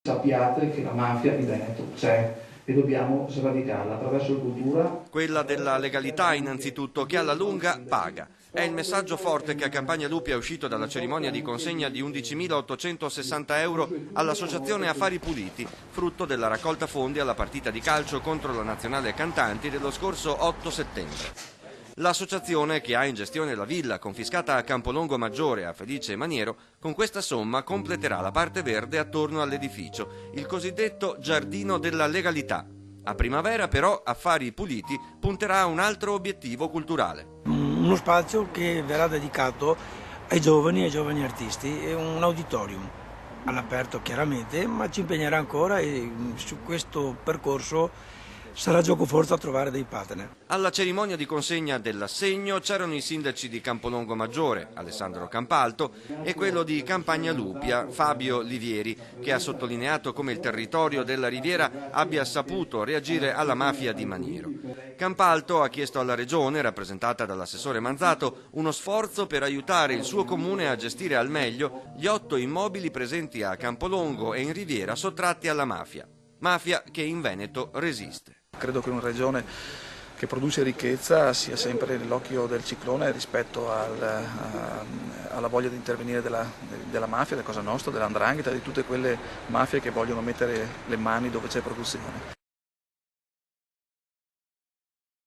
Sappiate che la mafia in Veneto c'è e dobbiamo sradicarla attraverso la cultura. Quella della legalità innanzitutto, che alla lunga paga. È il messaggio forte che a Campagna Lupi è uscito dalla cerimonia di consegna di 11.860 euro all'Associazione Affari Puliti, frutto della raccolta fondi alla partita di calcio contro la Nazionale Cantanti dello scorso 8 settembre. L'associazione, che ha in gestione la villa confiscata a Campolongo Maggiore a Felice Maniero, con questa somma completerà la parte verde attorno all'edificio, il cosiddetto Giardino della Legalità. A primavera però Affari Puliti punterà a un altro obiettivo culturale. Uno spazio che verrà dedicato ai giovani artisti e un auditorium all'aperto chiaramente, ma ci impegnerà ancora e su questo percorso sarà giocoforza a trovare dei partner. Alla cerimonia di consegna dell'assegno c'erano i sindaci di Campolongo Maggiore, Alessandro Campalto, e quello di Campagna Lupia, Fabio Livieri, che ha sottolineato come il territorio della Riviera abbia saputo reagire alla mafia di Maniero. Campalto ha chiesto alla Regione, rappresentata dall'assessore Manzato, uno sforzo per aiutare il suo comune a gestire al meglio gli 8 immobili presenti a Campolongo e in Riviera sottratti alla mafia. Mafia che in Veneto resiste. Credo che una regione che produce ricchezza sia sempre nell'occhio del ciclone rispetto alla voglia di intervenire della mafia, del Cosa Nostra, dell''ndrangheta, di tutte quelle mafie che vogliono mettere le mani dove c'è produzione.